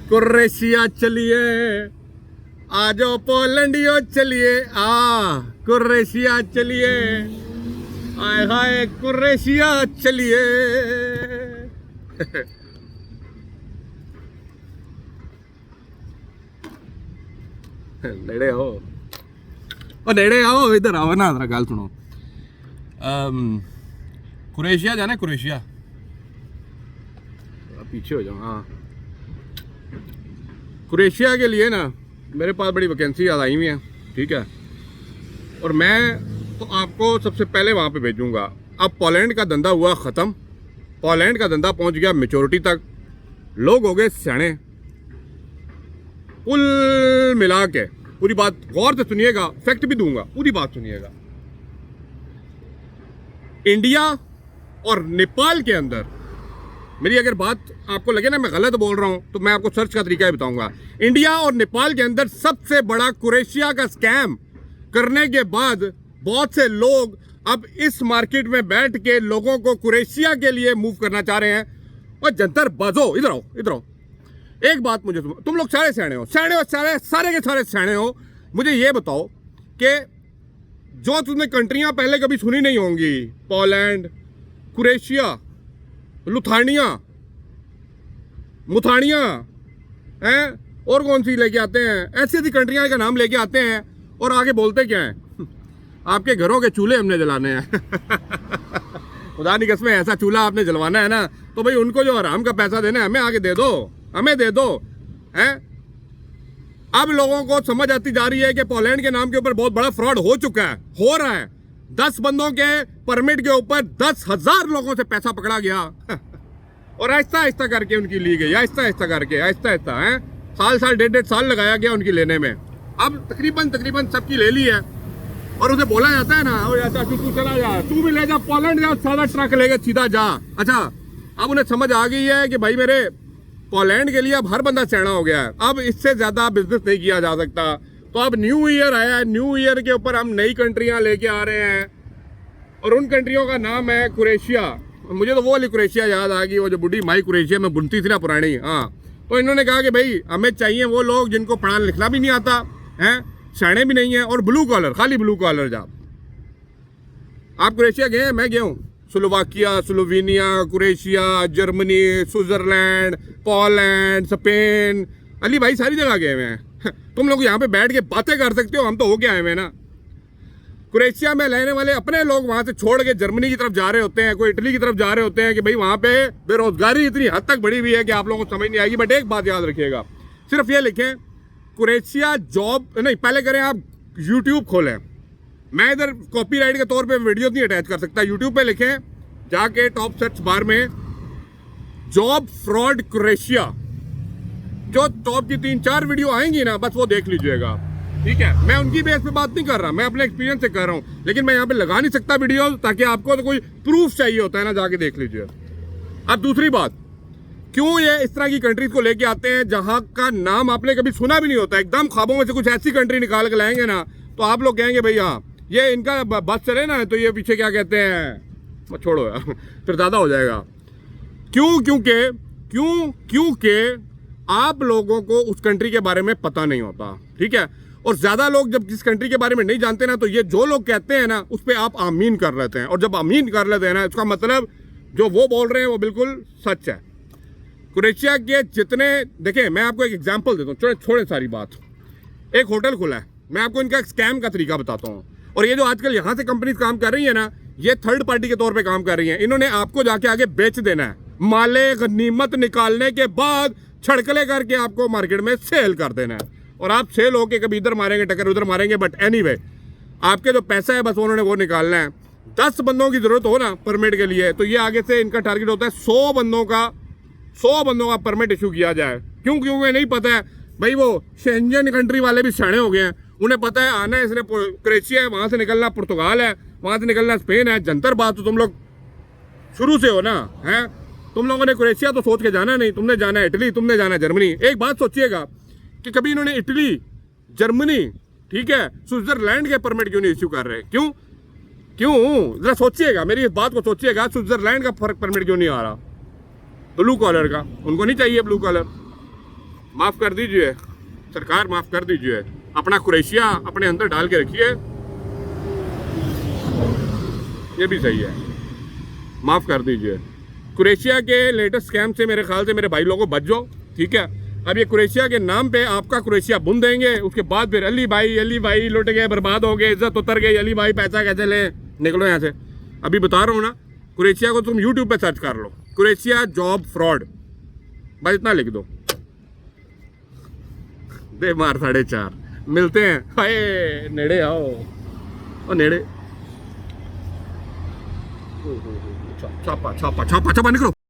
Croatia चलिए, आ जाओ पोलैंडियो चलिए, क्रोएशिया चलिए, आए हाय क्रोएशिया चलिए। नेड़े आओ, नेड़े आओ, इधर आओ ना, जरा गल सुनो। क्रोएशिया जाना है, क्रोएशिया पीछे हो जाओ। हाँ, क्रोएशिया के लिए ना मेरे पास बड़ी वैकेंसी आई हुई है, ठीक है। और मैं तो आपको सबसे पहले वहाँ पे भेजूंगा। अब पोलैंड का धंधा हुआ ख़त्म, पोलैंड का धंधा पहुँच गया मैच्योरिटी तक, लोग हो गए सियाने। कुल मिला के पूरी बात गौर से सुनिएगा, फैक्ट भी दूंगा, पूरी बात सुनिएगा। इंडिया और नेपाल के अंदर, मेरी अगर बात आपको लगे ना मैं गलत बोल रहा हूं तो मैं आपको सर्च का तरीका ही बताऊंगा। इंडिया और नेपाल के अंदर सबसे बड़ा क्रोएशिया का स्कैम करने के बाद बहुत से लोग अब इस मार्केट में बैठ के लोगों को क्रोएशिया के लिए मूव करना चाह रहे हैं। और जंतर बाजो, इधर आओ, इधर आओ। एक बात मुझे, तुम लोग सारे सियाने हो, सारे के सारे सियाने हो। मुझे ये बताओ कि जो तुमने कंट्रियां पहले कभी सुनी नहीं होंगी, पोलैंड, क्रोएशिया, लुथानिया, मुथानिया हैं, और कौन सी लेके आते हैं, ऐसी ऐसी कंट्रियां का नाम लेके आते हैं और आगे बोलते क्या हैं, आपके घरों के चूल्हे हमने जलाने हैं। खुदा की कसम, ऐसा चूल्हा आपने जलवाना है ना तो भाई उनको जो आराम का पैसा देना है हमें आगे दे दो, हमें दे दो, हैं। अब लोगों को समझ आती जा रही है कि पोलैंड के नाम के ऊपर बहुत बड़ा फ्रॉड हो चुका है, हो रहा है। 10 बंदों के परमिट के ऊपर 10,000 लोगों से पैसा पकड़ा गया और आहिस्ता आहिस्ता करके उनकी ली गई, आहिस्ता आहिस्ता करके, आहिस्ता आहिस्ता है, साल 1.5 साल लगाया गया उनकी लेने में। अब तकरीबन सबकी ले ली है और उसे बोला जाता है ना, तू चला जा, तू भी ले जा, पोलैंड जा, सादा ट्रक लेके सीधा जा। अच्छा, अब उन्हें समझ आ गई है कि भाई मेरे पोलैंड के लिए अब हर बंदा सेना हो गया है, अब इससे ज्यादा बिजनेस नहीं किया जा सकता। तो अब न्यू ईयर आया है, न्यू ईयर के ऊपर हम नई कंट्रियां लेके आ रहे हैं और उन कंट्रियों का नाम है क्रोएशिया। मुझे तो वो वाली क्रोएशिया याद आ गई, वो जो बुढ़ी माई क्रोएशिया में बुनती थी ना पुरानी। हाँ, तो इन्होंने कहा कि भाई हमें चाहिए वो लोग जिनको पढ़ना लिखना भी नहीं आता है, सियाने भी नहीं है, और ब्लू कॉलर, खाली ब्लू कॉलर जॉब। आप क्रोएशिया गए हैं? मैं गया हूँ। Slovakia, Slovenia, Croatia, Germany, Switzerland, Poland, Spain, Ali भाई सारी जगह गए हुए हैं। तुम लोग यहाँ पे बैठ के बातें कर सकते हो, हम तो होके आए हुए हैं ना। क्रोएशिया में रहने वाले अपने लोग वहां से छोड़ के जर्मनी की तरफ जा रहे होते हैं, कोई इटली की तरफ जा रहे होते हैं कि भाई वहां पे बेरोजगारी इतनी हद तक बढ़ी हुई है कि आप लोगों को समझ नहीं आएगी। बट एक बात याद रखिएगा, सिर्फ ये लिखें क्रोएशिया जॉब नहीं, पहले करें आप यूट्यूब खोलें। मैं इधर कॉपीराइट के तौर पे वीडियो नहीं अटैच कर सकता। यूट्यूब पे लिखें जाके टॉप सर्च बार में जॉब फ्रॉड क्रोएशिया, जो टॉप की 3-4 वीडियो आएंगी ना, बस वो देख लीजिएगा, ठीक है। मैं उनकी बेस पे बात नहीं कर रहा, मैं अपने एक्सपीरियंस से कर रहा हूँ, लेकिन मैं यहाँ पे लगा नहीं सकता वीडियो, ताकि आपको तो कोई प्रूफ चाहिए होता है ना, जाके देख लीजिए। अब दूसरी बात, क्यों ये इस तरह की कंट्रीज को लेके आते हैं जहां का नाम आपने कभी सुना भी नहीं होता। एकदम ख्वाबों में से कुछ ऐसी कंट्री निकाल के लाएंगे ना तो आप लोग कहेंगे भाई हाँ ये इनका बस चले ना तो ये पीछे क्या कहते हैं, छोड़ो यार, फिर ज्यादा हो जाएगा। क्योंकि आप लोगों को उस कंट्री के बारे में पता नहीं होता, ठीक है। और ज्यादा लोग जब जिस कंट्री के बारे में नहीं जानते ना, तो ये जो लोग कहते हैं ना उस पर आप आमीन कर लेते हैं, और जब आमीन कर लेते हैं ना, इसका मतलब जो वो बोल रहे हैं वो बिल्कुल सच है। क्रोएशिया के जितने, देखिए मैं आपको एक एग्जांपल देता हूँ, छोड़े सारी बात। एक होटल खुला है, मैं आपको इनका स्कैम का तरीका बताता हूँ। और ये जो आजकल यहाँ से कंपनी काम कर रही है ना, ये थर्ड पार्टी के तौर पे काम कर रही है। इन्होंने आपको जाके आगे बेच देना है, माले गनीमत निकालने के बाद छड़कले करके आपको मार्केट में सेल कर देना है, और आप सेल होके कभी इधर मारेंगे टक्कर उधर मारेंगे, बट एनीवे आपके जो पैसा है बस उन्होंने वो निकालना है। 10 बंदों की जरूरत हो ना परमिट के लिए, तो ये आगे से इनका टारगेट होता है 100 बंदों का परमिट इशू किया जाए। क्योंकि नहीं पता है भाई, वो शेंजन कंट्री वाले भी सियाने हो गए हैं, उन्हें पता है आना है इसने क्रोएशिया है, वहां से निकलना पुर्तगाल है, वहां से निकलना स्पेन है। जंतर बात तो तुम लोग शुरू से हो ना, है तुम लोगों ने क्रोएशिया तो सोच के जाना नहीं, तुमने जाना है इटली, तुमने जाना है जर्मनी। एक बात सोचिएगा कि कभी इन्होंने इटली, जर्मनी, ठीक है, स्विट्जरलैंड के परमिट क्यों नहीं इश्यू कर रहे? क्यों जरा सोचिएगा, मेरी इस बात को सोचिएगा, स्विट्जरलैंड का परमिट क्यों नहीं आ रहा? ब्लू कॉलर का, उनको नहीं चाहिए ब्लू कॉलर। माफ़ कर दीजिए सरकार, माफ़ कर दीजिए। अपना क्रोएशिया अपने अंदर डाल के रखिए, ये भी सही है। माफ़ कर दीजिए। क्रोएशिया के लेटेस्ट स्कैम से मेरे ख्याल से मेरे भाई लोगों बच जाओ, ठीक है। अब ये क्रोएशिया के नाम पे आपका क्रोएशिया बुन देंगे, उसके बाद फिर अली भाई लुट गए, बर्बाद हो गए, इज्जत उतर गई, अली भाई पैसा कैसे लें, निकलो यहाँ से। अभी बता रहा हूँ ना, क्रोएशिया को तुम यूट्यूब पे सर्च कर लो, क्रोएशिया जॉब फ्रॉड, बस इतना लिख दो, दे मार 4.5। मिलते हैं, हाय नेड़े आओ, ओ नेड़े, छापा छापा छापा छापा, निकलो।